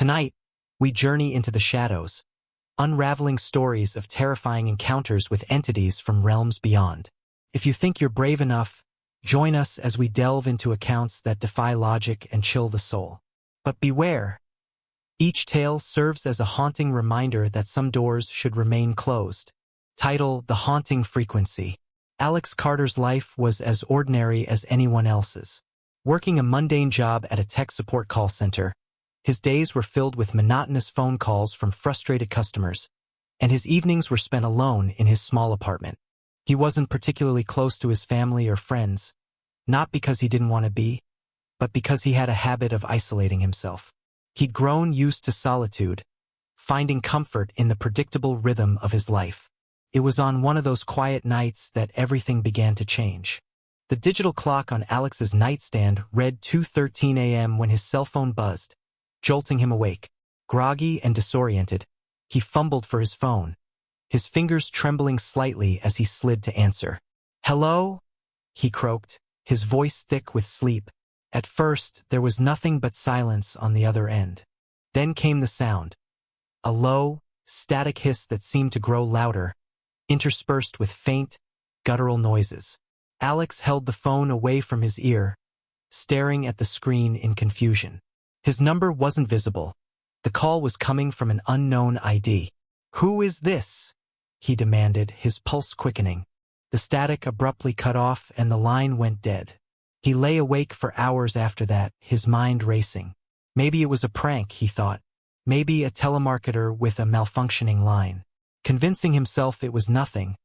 Tonight, we journey into the shadows, unraveling stories of terrifying encounters with entities from realms beyond. If you think you're brave enough, join us as we delve into accounts that defy logic and chill the soul. But beware! Each tale serves as a haunting reminder that some doors should remain closed. Title: The Haunting Frequency. Alex Carter's life was as ordinary as anyone else's. Working a mundane job at a tech support call center, his days were filled with monotonous phone calls from frustrated customers, and his evenings were spent alone in his small apartment. He wasn't particularly close to his family or friends, not because he didn't want to be, but because he had a habit of isolating himself. He'd grown used to solitude, finding comfort in the predictable rhythm of his life. It was on one of those quiet nights that everything began to change. The digital clock on Alex's nightstand read 2:13 a.m. when his cell phone buzzed, jolting him awake. Groggy and disoriented, he fumbled for his phone, his fingers trembling slightly as he slid to answer. "Hello?" he croaked, his voice thick with sleep. At first, there was nothing but silence on the other end. Then came the sound, a low, static hiss that seemed to grow louder, interspersed with faint, guttural noises. Alex held the phone away from his ear, staring at the screen in confusion. His number wasn't visible. The call was coming from an unknown ID. "Who is this?" he demanded, his pulse quickening. The static abruptly cut off and the line went dead. He lay awake for hours after that, his mind racing. Maybe it was a prank, he thought. Maybe a telemarketer with a malfunctioning line. Convincing himself it was nothing,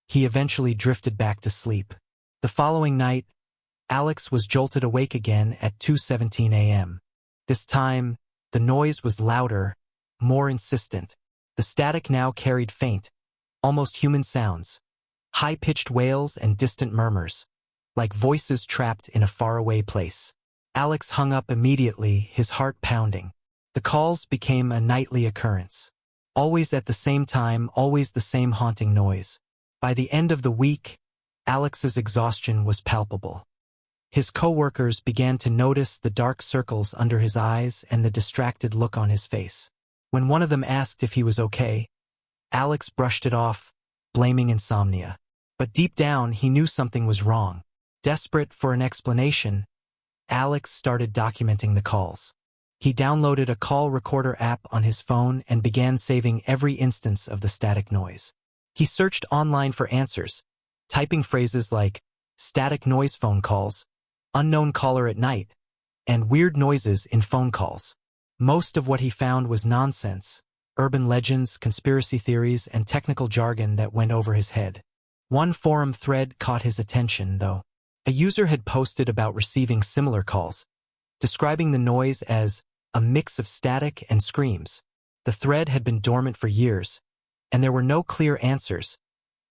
he eventually drifted back to sleep. The following night, Alex was jolted awake again at 2:17 a.m. This time, the noise was louder, more insistent. The static now carried faint, almost human sounds, high-pitched wails and distant murmurs, like voices trapped in a faraway place. Alex hung up immediately, his heart pounding. The calls became a nightly occurrence. Always at the same time, always the same haunting noise. By the end of the week, Alex's exhaustion was palpable. His coworkers began to notice the dark circles under his eyes and the distracted look on his face. When one of them asked if he was okay, Alex brushed it off, blaming insomnia. But deep down, he knew something was wrong. Desperate for an explanation, Alex started documenting the calls. He downloaded a call recorder app on his phone and began saving every instance of the static noise. He searched online for answers, typing phrases like static noise phone calls, unknown caller at night, and weird noises in phone calls. Most of what he found was nonsense, urban legends, conspiracy theories, and technical jargon that went over his head. One forum thread caught his attention, though. A user had posted about receiving similar calls, describing the noise as a mix of static and screams. The thread had been dormant for years, and there were no clear answers,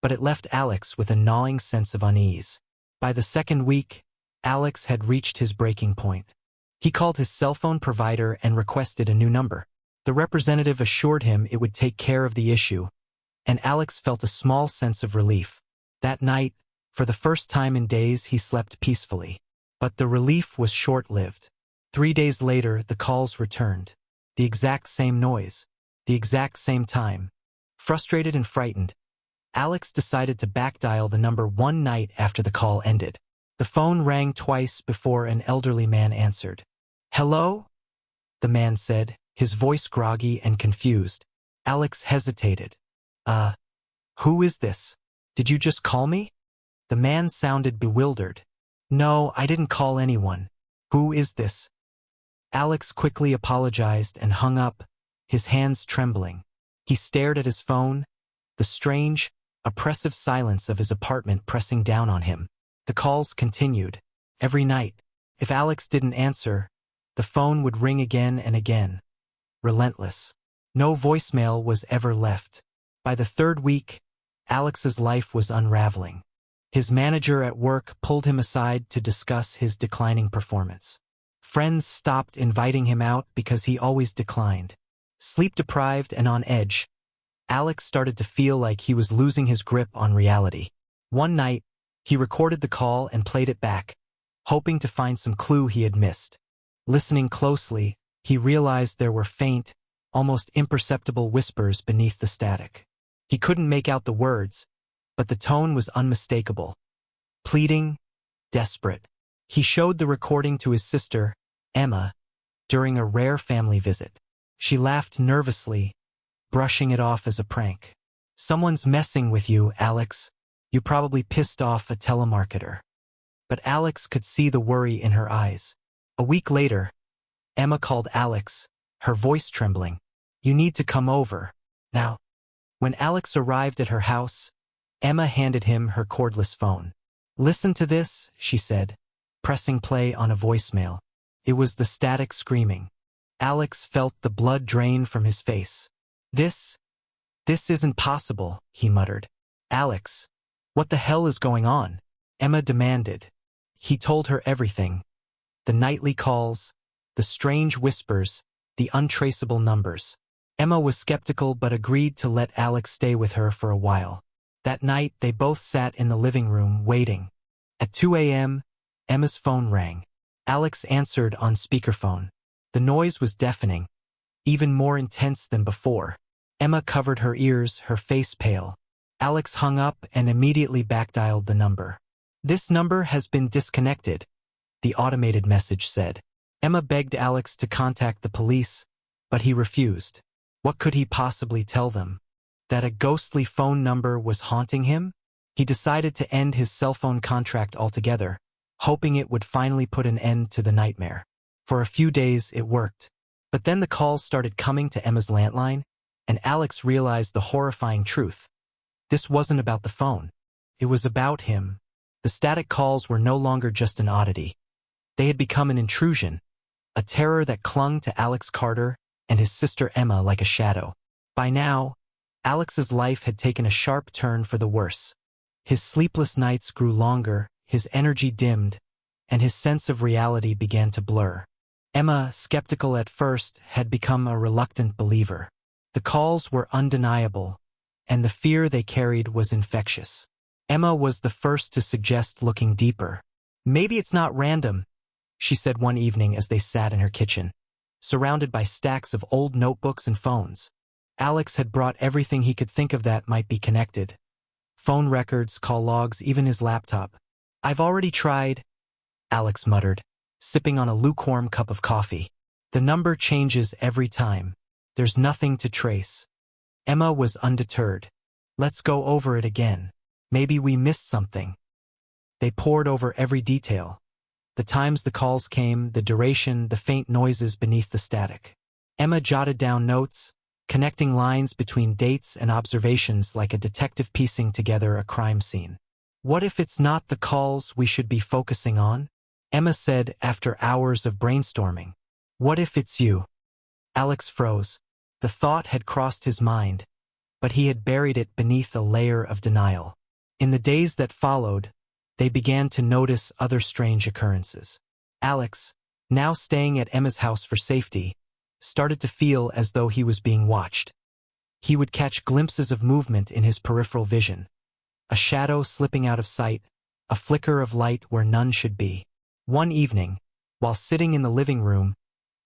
but it left Alex with a gnawing sense of unease. By the second week, Alex had reached his breaking point. He called his cell phone provider and requested a new number. The representative assured him it would take care of the issue, and Alex felt a small sense of relief. That night, for the first time in days, he slept peacefully. But the relief was short-lived. 3 days later, the calls returned. The exact same noise. The exact same time. Frustrated and frightened, Alex decided to backdial the number one night after the call ended. The phone rang twice before an elderly man answered. "Hello?" the man said, his voice groggy and confused. Alex hesitated. Who is this? Did you just call me?" The man sounded bewildered. "No, I didn't call anyone. Who is this?" Alex quickly apologized and hung up, his hands trembling. He stared at his phone, the strange, oppressive silence of his apartment pressing down on him. The calls continued. Every night, if Alex didn't answer, the phone would ring again and again. Relentless. No voicemail was ever left. By the third week, Alex's life was unraveling. His manager at work pulled him aside to discuss his declining performance. Friends stopped inviting him out because he always declined. Sleep-deprived and on edge, Alex started to feel like he was losing his grip on reality. One night, he recorded the call and played it back, hoping to find some clue he had missed. Listening closely, He realized there were faint, almost imperceptible whispers beneath the static. He couldn't make out the words, but the tone was unmistakable. Pleading, desperate. He showed the recording to his sister, Emma, during a rare family visit. She laughed nervously, brushing it off as a prank. "Someone's messing with you, Alex. You probably pissed off a telemarketer." But Alex could see the worry in her eyes. A week later, Emma called Alex, her voice trembling. "You need to come over, now." When Alex arrived at her house, Emma handed him her cordless phone. "Listen to this," she said, pressing play on a voicemail. It was the static screaming. Alex felt the blood drain from his face. This isn't possible," he muttered. "Alex, what the hell is going on?" Emma demanded. He told her everything. The nightly calls, the strange whispers, the untraceable numbers. Emma was skeptical but agreed to let Alex stay with her for a while. That night, they both sat in the living room, waiting. At 2 a.m., Emma's phone rang. Alex answered on speakerphone. The noise was deafening, even more intense than before. Emma covered her ears, her face pale. Alex hung up and immediately backdialed the number. "This number has been disconnected," the automated message said. Emma begged Alex to contact the police, but he refused. What could he possibly tell them? That a ghostly phone number was haunting him? He decided to end his cell phone contract altogether, hoping it would finally put an end to the nightmare. For a few days, it worked. But then the calls started coming to Emma's landline, and Alex realized the horrifying truth. This wasn't about the phone. It was about him. The static calls were no longer just an oddity. They had become an intrusion, a terror that clung to Alex Carter and his sister Emma like a shadow. By now, Alex's life had taken a sharp turn for the worse. His sleepless nights grew longer, his energy dimmed, and his sense of reality began to blur. Emma, skeptical at first, had become a reluctant believer. The calls were undeniable, and the fear they carried was infectious. Emma was the first to suggest looking deeper. "Maybe it's not random," she said one evening as they sat in her kitchen, surrounded by stacks of old notebooks and phones. Alex had brought everything he could think of that might be connected. Phone records, call logs, even his laptop. "I've already tried," Alex muttered, sipping on a lukewarm cup of coffee. "The number changes every time. There's nothing to trace." Emma was undeterred. "Let's go over it again. Maybe we missed something." They pored over every detail. The times the calls came, the duration, the faint noises beneath the static. Emma jotted down notes, connecting lines between dates and observations like a detective piecing together a crime scene. "What if it's not the calls we should be focusing on?" Emma said after hours of brainstorming. "What if it's you?" Alex froze. The thought had crossed his mind, but he had buried it beneath a layer of denial. In the days that followed, they began to notice other strange occurrences. Alex, now staying at Emma's house for safety, started to feel as though he was being watched. He would catch glimpses of movement in his peripheral vision. A shadow slipping out of sight, a flicker of light where none should be. One evening, while sitting in the living room,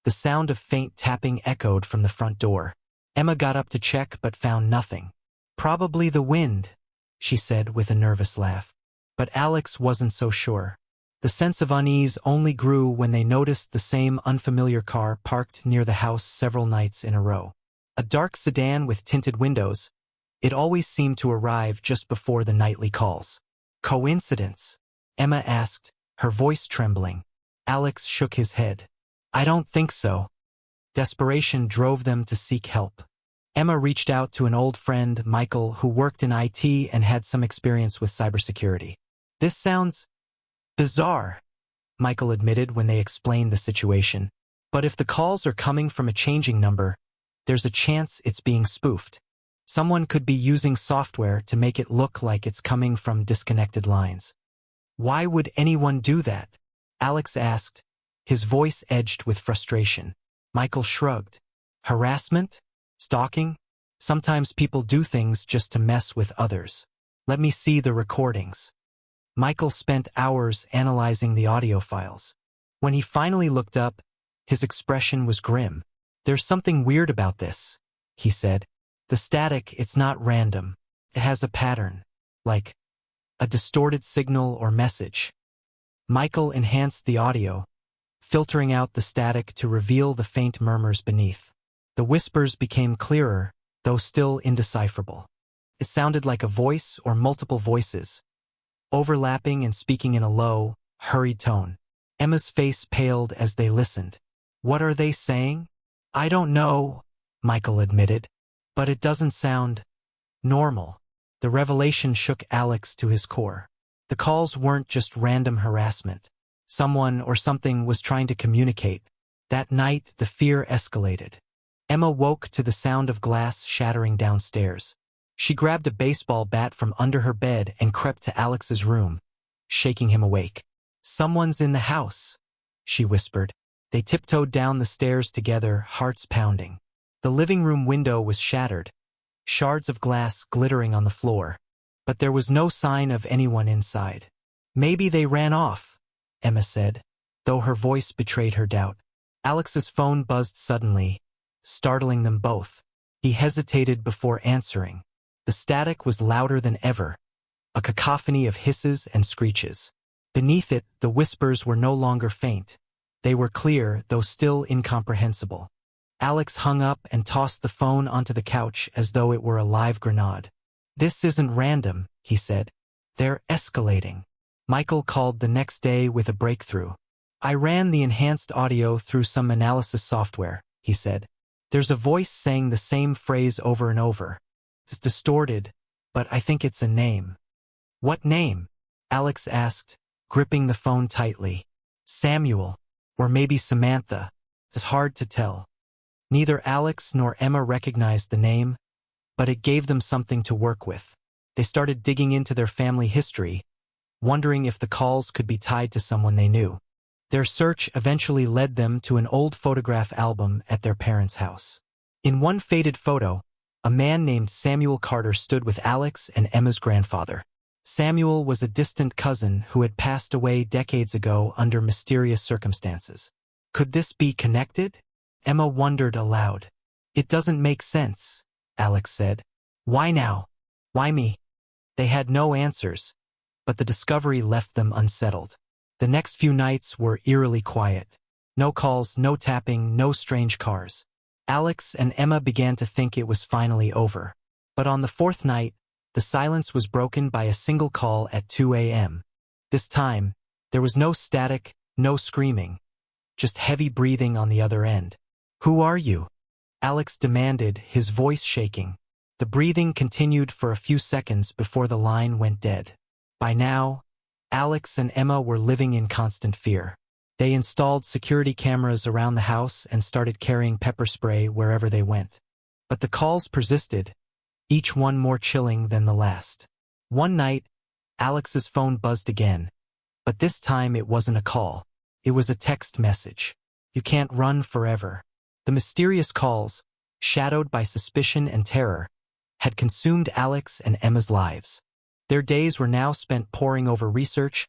the sound of faint tapping echoed from the front door. Emma got up to check but found nothing. "Probably the wind," she said with a nervous laugh. But Alex wasn't so sure. The sense of unease only grew when they noticed the same unfamiliar car parked near the house several nights in a row. A dark sedan with tinted windows, it always seemed to arrive just before the nightly calls. "Coincidence?" Emma asked, her voice trembling. Alex shook his head. "I don't think so." Desperation drove them to seek help. Emma reached out to an old friend, Michael, who worked in IT and had some experience with cybersecurity. "This sounds bizarre," Michael admitted when they explained the situation. "But if the calls are coming from a changing number, there's a chance it's being spoofed. Someone could be using software to make it look like it's coming from disconnected lines." "Why would anyone do that?" Alex asked, his voice edged with frustration. Michael shrugged. "Harassment? Stalking? Sometimes people do things just to mess with others. Let me see the recordings." Michael spent hours analyzing the audio files. When he finally looked up, His expression was grim. "There's something weird about this," he said. "The static, it's not random. It has a pattern. Like a distorted signal or message." Michael enhanced the audio, filtering out the static to reveal the faint murmurs beneath. The whispers became clearer, though still indecipherable. It sounded like a voice or multiple voices, overlapping and speaking in a low, hurried tone. Emma's face paled as they listened. "What are they saying?" "I don't know," Michael admitted, "but it doesn't sound normal." The revelation shook Alex to his core. The calls weren't just random harassment. Someone or something was trying to communicate. That night, the fear escalated. Emma woke to the sound of glass shattering downstairs. She grabbed a baseball bat from under her bed and crept to Alex's room, shaking him awake. "Someone's in the house," she whispered. They tiptoed down the stairs together, hearts pounding. The living room window was shattered, shards of glass glittering on the floor, but there was no sign of anyone inside. "Maybe they ran off," Emma said, though her voice betrayed her doubt. Alex's phone buzzed suddenly, startling them both. He hesitated before answering. The static was louder than ever, a cacophony of hisses and screeches. Beneath it, the whispers were no longer faint. They were clear, though still incomprehensible. Alex hung up and tossed the phone onto the couch as though it were a live grenade. "This isn't random," he said. "They're escalating." Michael called the next day with a breakthrough. "I ran the enhanced audio through some analysis software," he said. "There's a voice saying the same phrase over and over. It's distorted, but I think it's a name." "What name?" Alex asked, gripping the phone tightly. "Samuel, or maybe Samantha. It's hard to tell." Neither Alex nor Emma recognized the name, but it gave them something to work with. They started digging into their family history, wondering if the calls could be tied to someone they knew. Their search eventually led them to an old photograph album at their parents' house. In one faded photo, a man named Samuel Carter stood with Alex and Emma's grandfather. Samuel was a distant cousin who had passed away decades ago under mysterious circumstances. Could this be connected? Emma wondered aloud. "It doesn't make sense," Alex said. "Why now? Why me?" They had no answers, but the discovery left them unsettled. The next few nights were eerily quiet. No calls, no tapping, no strange cars. Alex and Emma began to think it was finally over. But on the fourth night, the silence was broken by a single call at 2 a.m. This time, there was no static, no screaming, just heavy breathing on the other end. "Who are you?" Alex demanded, his voice shaking. The breathing continued for a few seconds before the line went dead. By now, Alex and Emma were living in constant fear. They installed security cameras around the house and started carrying pepper spray wherever they went. But the calls persisted, each one more chilling than the last. One night, Alex's phone buzzed again, but this time it wasn't a call. It was a text message. "You can't run forever." The mysterious calls, shadowed by suspicion and terror, had consumed Alex and Emma's lives. Their days were now spent poring over research,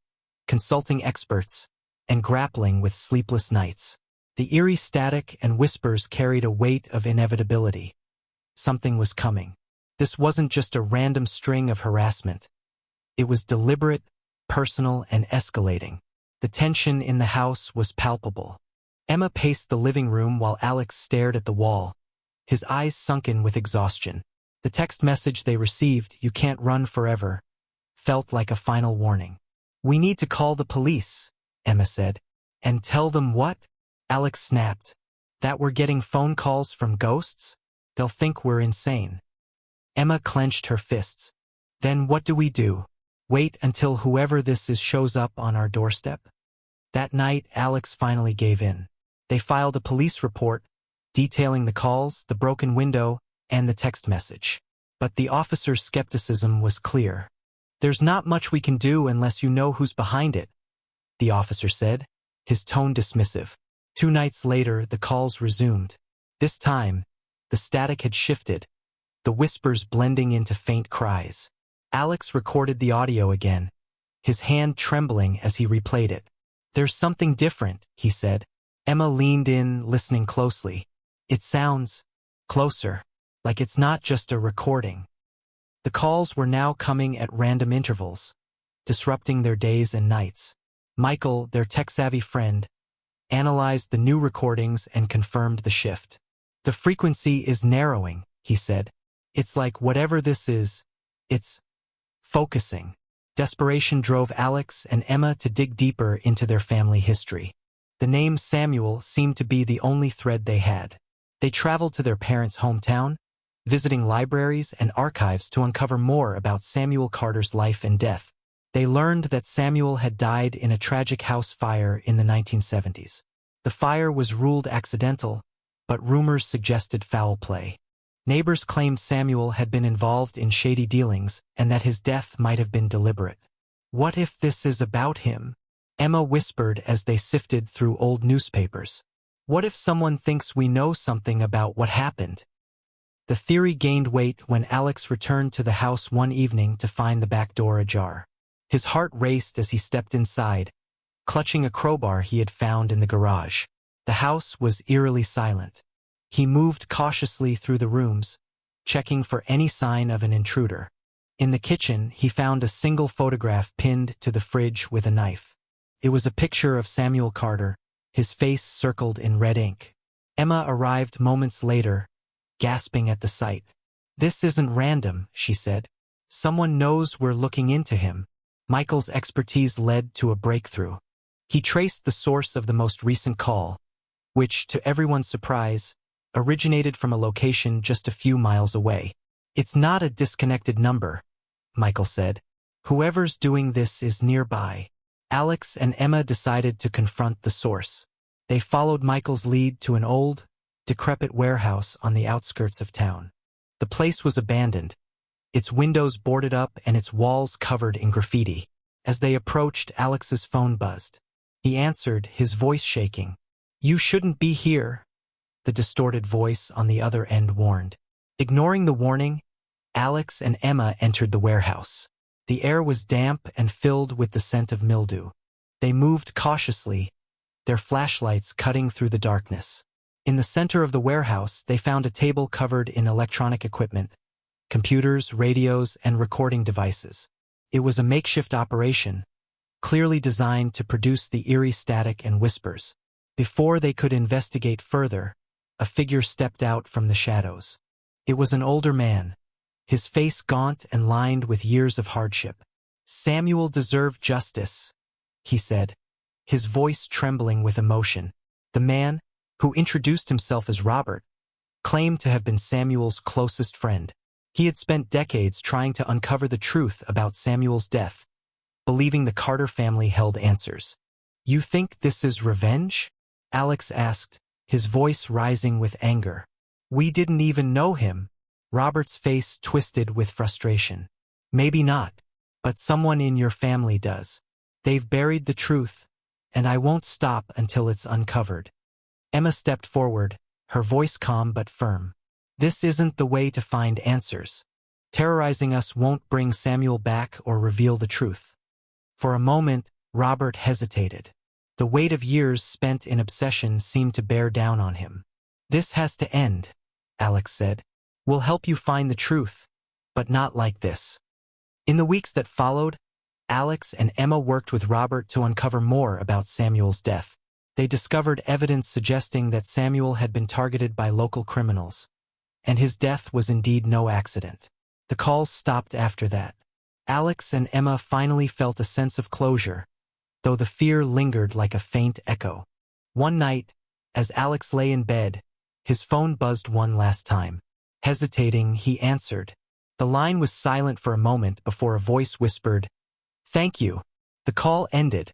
consulting experts, and grappling with sleepless nights. The eerie static and whispers carried a weight of inevitability. Something was coming. This wasn't just a random string of harassment. It was deliberate, personal, and escalating. The tension in the house was palpable. Emma paced the living room while Alex stared at the wall, his eyes sunken with exhaustion. The text message they received, "You can't run forever," felt like a final warning. "We need to call the police," Emma said. "And tell them what?" Alex snapped. "That we're getting phone calls from ghosts? They'll think we're insane." Emma clenched her fists. "Then what do we do? Wait until whoever this is shows up on our doorstep?" That night, Alex finally gave in. They filed a police report, detailing the calls, the broken window, and the text message. But the officer's skepticism was clear. "There's not much we can do unless you know who's behind it," the officer said, his tone dismissive. 2 nights later, the calls resumed. This time, the static had shifted, the whispers blending into faint cries. Alex recorded the audio again, his hand trembling as he replayed it. "There's something different," he said. Emma leaned in, listening closely. It sounds closer, like it's not just a recording. The calls were now coming at random intervals, disrupting their days and nights. Michael, their tech-savvy friend, analyzed the new recordings and confirmed the shift. The frequency is narrowing, he said. It's like whatever this is, it's focusing. Desperation drove Alex and Emma to dig deeper into their family history. The name Samuel seemed to be the only thread they had. They traveled to their parents' hometown, visiting libraries and archives to uncover more about Samuel Carter's life and death. They learned that Samuel had died in a tragic house fire in the 1970s. The fire was ruled accidental, but rumors suggested foul play. Neighbors claimed Samuel had been involved in shady dealings and that his death might have been deliberate. What if this is about him? Emma whispered as they sifted through old newspapers. What if someone thinks we know something about what happened? The theory gained weight when Alex returned to the house one evening to find the back door ajar. His heart raced as he stepped inside, clutching a crowbar he had found in the garage. The house was eerily silent. He moved cautiously through the rooms, checking for any sign of an intruder. In the kitchen, he found a single photograph pinned to the fridge with a knife. It was a picture of Samuel Carter, his face circled in red ink. Emma arrived moments later, gasping at the sight. "This isn't random," she said. "Someone knows we're looking into him." Michael's expertise led to a breakthrough. He traced the source of the most recent call, which, to everyone's surprise, originated from a location just a few miles away. "It's not a disconnected number," Michael said. "Whoever's doing this is nearby." Alex and Emma decided to confront the source. They followed Michael's lead to an old, decrepit warehouse on the outskirts of town. The place was abandoned, its windows boarded up and its walls covered in graffiti. As they approached, Alex's phone buzzed. He answered, his voice shaking. "You shouldn't be here," the distorted voice on the other end warned. Ignoring the warning, Alex and Emma entered the warehouse. The air was damp and filled with the scent of mildew. They moved cautiously, their flashlights cutting through the darkness. In the center of the warehouse, they found a table covered in electronic equipment, computers, radios, and recording devices. It was a makeshift operation, clearly designed to produce the eerie static and whispers. Before they could investigate further, a figure stepped out from the shadows. It was an older man, his face gaunt and lined with years of hardship. "Samuel deserved justice," he said, his voice trembling with emotion. The man, who introduced himself as Robert, claimed to have been Samuel's closest friend. He had spent decades trying to uncover the truth about Samuel's death, believing the Carter family held answers. "You think this is revenge?" Alex asked, his voice rising with anger. "We didn't even know him." Robert's face twisted with frustration. "Maybe not, but someone in your family does. They've buried the truth, and I won't stop until it's uncovered." Emma stepped forward, her voice calm but firm. "This isn't the way to find answers. Terrorizing us won't bring Samuel back or reveal the truth." For a moment, Robert hesitated. The weight of years spent in obsession seemed to bear down on him. "This has to end," Alex said. "We'll help you find the truth, but not like this." In the weeks that followed, Alex and Emma worked with Robert to uncover more about Samuel's death. They discovered evidence suggesting that Samuel had been targeted by local criminals, and his death was indeed no accident. The calls stopped after that. Alex and Emma finally felt a sense of closure, though the fear lingered like a faint echo. One night, as Alex lay in bed, his phone buzzed one last time. Hesitating, he answered. The line was silent for a moment before a voice whispered, "Thank you." The call ended,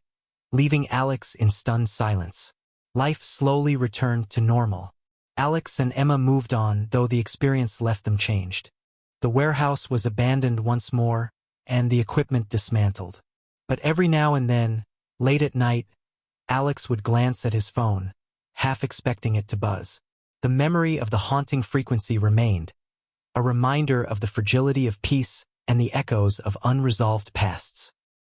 leaving Alex in stunned silence. Life slowly returned to normal. Alex and Emma moved on, though the experience left them changed. The warehouse was abandoned once more, and the equipment dismantled. But every now and then, late at night, Alex would glance at his phone, half expecting it to buzz. The memory of the haunting frequency remained, a reminder of the fragility of peace and the echoes of unresolved pasts.